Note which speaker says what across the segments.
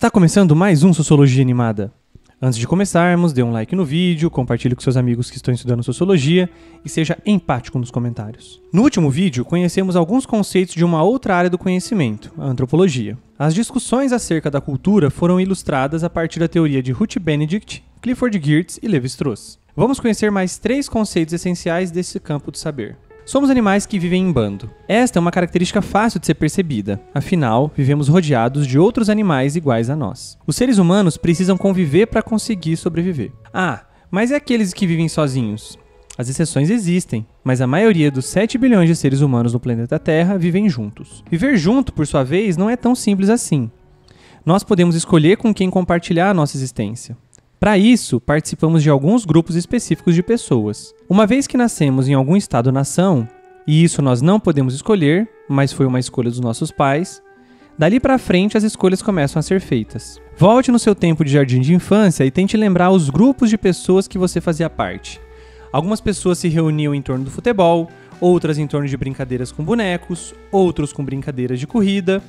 Speaker 1: Está começando mais um Sociologia Animada. Antes de começarmos, dê um like no vídeo, compartilhe com seus amigos que estão estudando Sociologia e seja empático nos comentários. No último vídeo, conhecemos alguns conceitos de uma outra área do conhecimento, a antropologia. As discussões acerca da cultura foram ilustradas a partir da teoria de Ruth Benedict, Clifford Geertz e Levi-Strauss. Vamos conhecer mais 3 conceitos essenciais desse campo do saber. Somos animais que vivem em bando. Esta é uma característica fácil de ser percebida, afinal, vivemos rodeados de outros animais iguais a nós. Os seres humanos precisam conviver para conseguir sobreviver. Mas e aqueles que vivem sozinhos? As exceções existem, mas a maioria dos 7 bilhões de seres humanos no planeta Terra vivem juntos. Viver junto, por sua vez, não é tão simples assim. Nós podemos escolher com quem compartilhar a nossa existência. Para isso, participamos de alguns grupos específicos de pessoas. Uma vez que nascemos em algum estado-nação, e isso nós não podemos escolher, mas foi uma escolha dos nossos pais, dali para frente as escolhas começam a ser feitas. Volte no seu tempo de jardim de infância e tente lembrar os grupos de pessoas que você fazia parte. Algumas pessoas se reuniam em torno do futebol, outras em torno de brincadeiras com bonecos, outros com brincadeiras de corrida.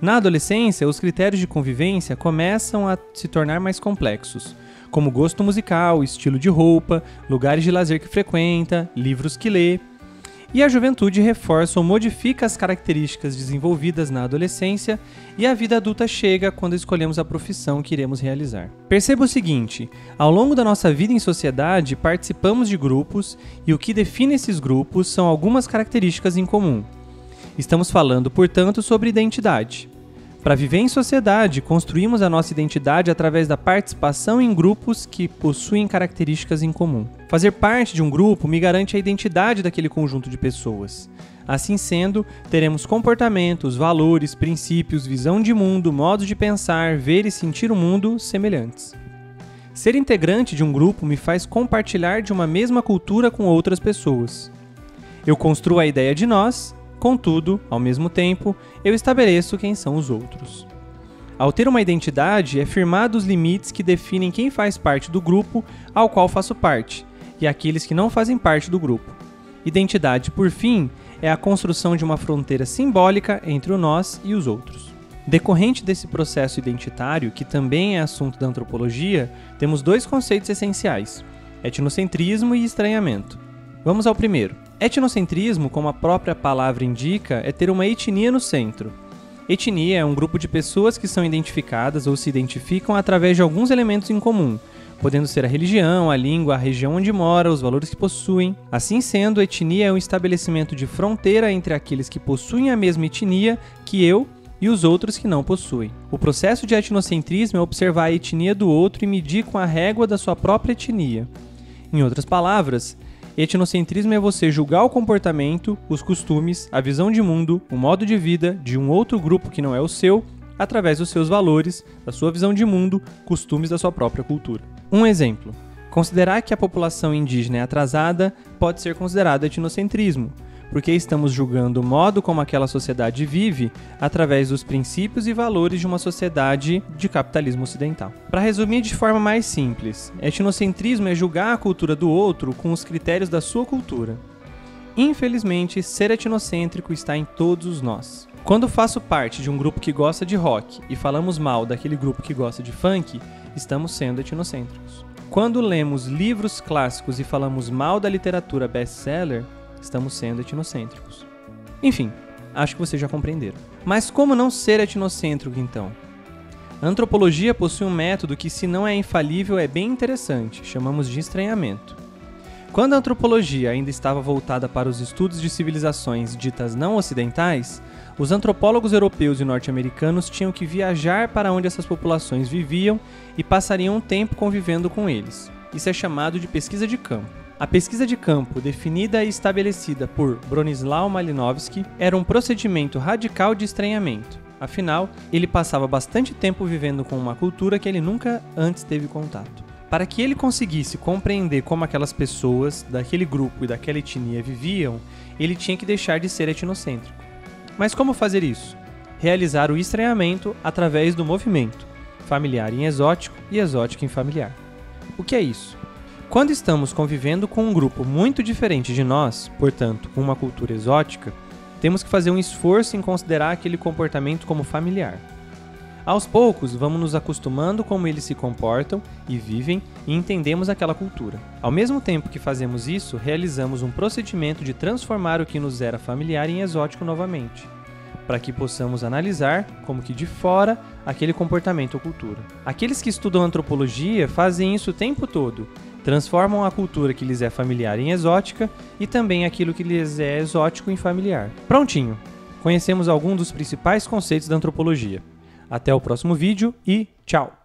Speaker 1: Na adolescência, os critérios de convivência começam a se tornar mais complexos, como gosto musical, estilo de roupa, lugares de lazer que frequenta, livros que lê. E a juventude reforça ou modifica as características desenvolvidas na adolescência e a vida adulta chega quando escolhemos a profissão que iremos realizar. Perceba o seguinte, ao longo da nossa vida em sociedade, participamos de grupos e o que define esses grupos são algumas características em comum. Estamos falando, portanto, sobre identidade. Para viver em sociedade, construímos a nossa identidade através da participação em grupos que possuem características em comum. Fazer parte de um grupo me garante a identidade daquele conjunto de pessoas. Assim sendo, teremos comportamentos, valores, princípios, visão de mundo, modos de pensar, ver e sentir o mundo semelhantes. Ser integrante de um grupo me faz compartilhar de uma mesma cultura com outras pessoas. Eu construo a ideia de nós. Contudo, ao mesmo tempo, eu estabeleço quem são os outros. Ao ter uma identidade, é firmado os limites que definem quem faz parte do grupo ao qual faço parte, e aqueles que não fazem parte do grupo. Identidade, por fim, é a construção de uma fronteira simbólica entre o nós e os outros. Decorrente desse processo identitário, que também é assunto da antropologia, temos 2 conceitos essenciais: etnocentrismo e estranhamento. Vamos ao primeiro. Etnocentrismo, como a própria palavra indica, é ter uma etnia no centro. Etnia é um grupo de pessoas que são identificadas ou se identificam através de alguns elementos em comum, podendo ser a religião, a língua, a região onde mora, os valores que possuem. Assim sendo, a etnia é um estabelecimento de fronteira entre aqueles que possuem a mesma etnia que eu e os outros que não possuem. O processo de etnocentrismo é observar a etnia do outro e medir com a régua da sua própria etnia. Em outras palavras, etnocentrismo é você julgar o comportamento, os costumes, a visão de mundo, o modo de vida de um outro grupo que não é o seu, através dos seus valores, da sua visão de mundo, costumes da sua própria cultura. Um exemplo: considerar que a população indígena é atrasada pode ser considerado etnocentrismo, porque estamos julgando o modo como aquela sociedade vive através dos princípios e valores de uma sociedade de capitalismo ocidental. Para resumir de forma mais simples, etnocentrismo é julgar a cultura do outro com os critérios da sua cultura. Infelizmente, ser etnocêntrico está em todos nós. Quando faço parte de um grupo que gosta de rock e falamos mal daquele grupo que gosta de funk, estamos sendo etnocêntricos. Quando lemos livros clássicos e falamos mal da literatura best-seller, estamos sendo etnocêntricos. Enfim, acho que vocês já compreenderam. Mas como não ser etnocêntrico, então? A antropologia possui um método que, se não é infalível, é bem interessante, chamamos de estranhamento. Quando a antropologia ainda estava voltada para os estudos de civilizações ditas não ocidentais, os antropólogos europeus e norte-americanos tinham que viajar para onde essas populações viviam e passariam um tempo convivendo com eles. Isso é chamado de pesquisa de campo. A pesquisa de campo, definida e estabelecida por Bronislaw Malinowski, era um procedimento radical de estranhamento. Afinal, ele passava bastante tempo vivendo com uma cultura que ele nunca antes teve contato. Para que ele conseguisse compreender como aquelas pessoas daquele grupo e daquela etnia viviam, ele tinha que deixar de ser etnocêntrico. Mas como fazer isso? Realizar o estranhamento através do movimento, familiar em exótico e exótico em familiar. O que é isso? Quando estamos convivendo com um grupo muito diferente de nós, portanto, com uma cultura exótica, temos que fazer um esforço em considerar aquele comportamento como familiar. Aos poucos, vamos nos acostumando como eles se comportam e vivem e entendemos aquela cultura. Ao mesmo tempo que fazemos isso, realizamos um procedimento de transformar o que nos era familiar em exótico novamente, para que possamos analisar como que de fora aquele comportamento ou cultura. Aqueles que estudam antropologia fazem isso o tempo todo, transformam a cultura que lhes é familiar em exótica e também aquilo que lhes é exótico em familiar. Prontinho! Conhecemos alguns dos principais conceitos da antropologia. Até o próximo vídeo e tchau!